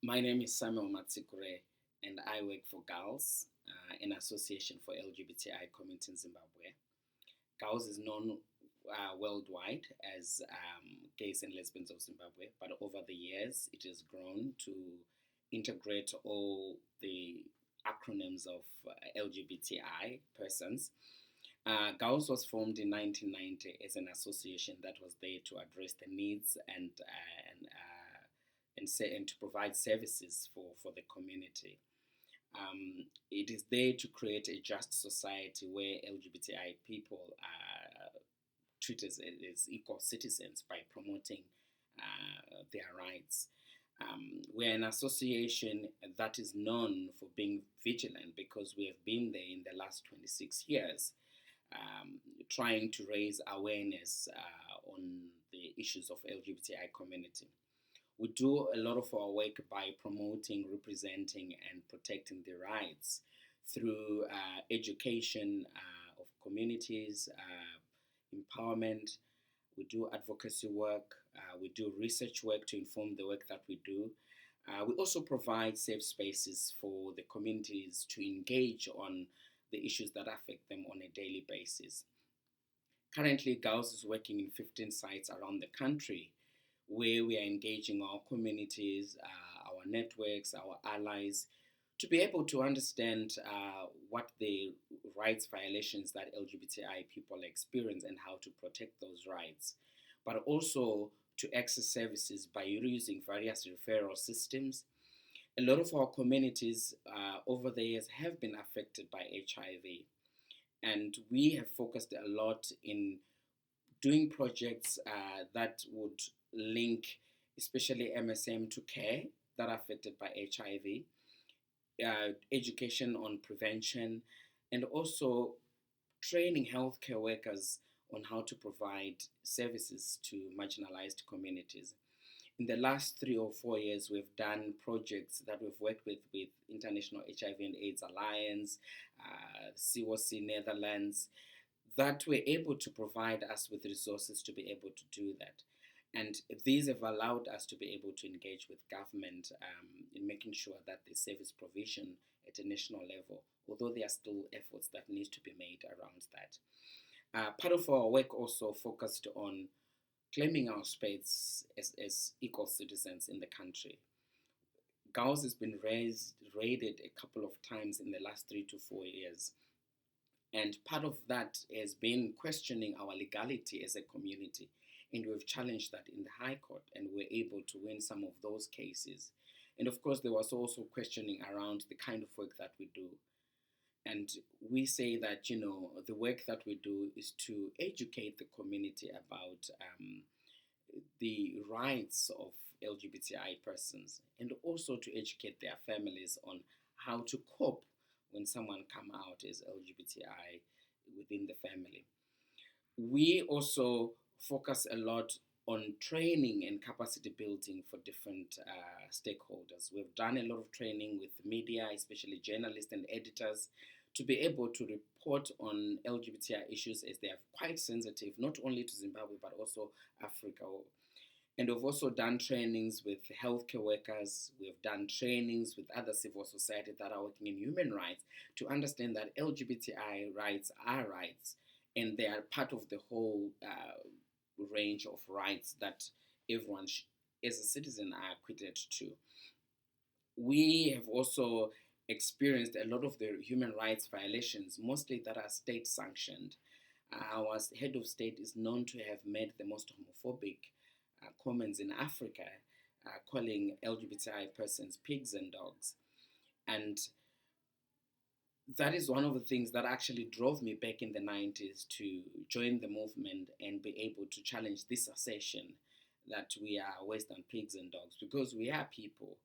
My name is Samuel Matsikure, and I work for GALZ, an association for LGBTI community in Zimbabwe. GALZ is known worldwide as Gays and Lesbians of Zimbabwe, but over the years it has grown to integrate all the acronyms of LGBTI persons. GALZ was formed in 1990 as an association that was there to address the needs and to provide services for the community. It is there to create a just society where LGBTI people are treated as equal citizens by promoting their rights. We're an association that is known for being vigilant because we have been there in the last 26 years, trying to raise awareness on the issues of LGBTI community. We do a lot of our work by promoting, representing, and protecting the rights through education of communities, empowerment. We do advocacy work. We do research work to inform the work that we do. We also provide safe spaces for the communities to engage on the issues that affect them on a daily basis. Currently, GALS is working in 15 sites around the country where we are engaging our communities, our networks, our allies, to be able to understand what the rights violations that LGBTI people experience and how to protect those rights, but also to access services by using various referral systems. A lot of our communities over the years have been affected by HIV, and we have focused a lot in doing projects that would link especially MSM to care that are affected by HIV, education on prevention, and also training healthcare workers on how to provide services to marginalized communities. In the last 3 or 4 years, we've done projects that we've worked with International HIV and AIDS Alliance, COC Netherlands, that were able to provide us with resources to be able to do that. And these have allowed us to be able to engage with government in making sure that the service provision at a national level, although there are still efforts that need to be made around that. Part of our work also focused on claiming our space as equal citizens in the country. GALS has been raided a couple of times in the last 3 to 4 years. And part of that has been questioning our legality as a community. And we've challenged that in the High Court, and we're able to win some of those cases. And of course, there was also questioning around the kind of work that we do. And we say that, the work that we do is to educate the community about the rights of LGBTI persons, and also to educate their families on how to cope when someone come out as LGBTI within the family. We also focus a lot on training and capacity building for different stakeholders. We've done a lot of training with media, especially journalists and editors, to be able to report on LGBTI issues as they are quite sensitive, not only to Zimbabwe, but also Africa. And we've also done trainings with healthcare workers. We've done trainings with other civil society that are working in human rights to understand that LGBTI rights are rights, and they are part of the whole range of rights that everyone as a citizen are equited to. We have also experienced a lot of the human rights violations, mostly that are state sanctioned. Our head of state is known to have made the most homophobic comments in Africa, calling LGBTI persons pigs and dogs. And that is one of the things that actually drove me back in the 90s to join the movement and be able to challenge this assertion that we are worse than pigs and dogs, because we are people.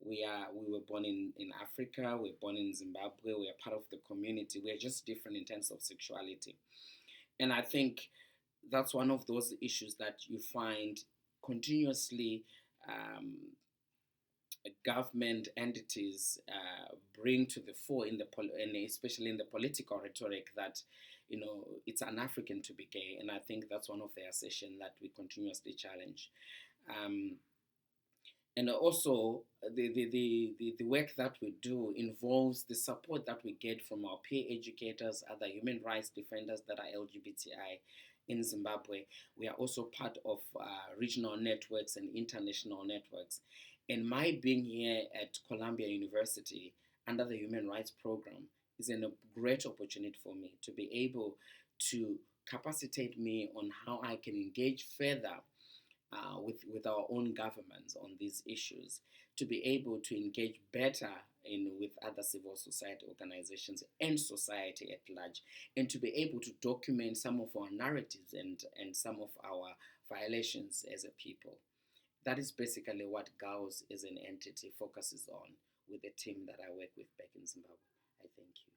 We were born in Africa, we were born in Zimbabwe, we are part of the community, we are just different in terms of sexuality. And I think that's one of those issues that you find continuously government entities bring to the fore and especially in the political rhetoric, that it's un-African to be gay, and I think that's one of the assertions that we continuously challenge. And also, the work that we do involves the support that we get from our peer educators, other human rights defenders that are LGBTI in Zimbabwe. We are also part of regional networks and international networks. And my being here at Columbia University under the Human Rights Program is a great opportunity for me to be able to capacitate me on how I can engage further with our own governments on these issues, to be able to engage better with other civil society organizations and society at large, and to be able to document some of our narratives and some of our violations as a people. That is basically what GALZ as an entity focuses on with the team that I work with back in Zimbabwe. I thank you.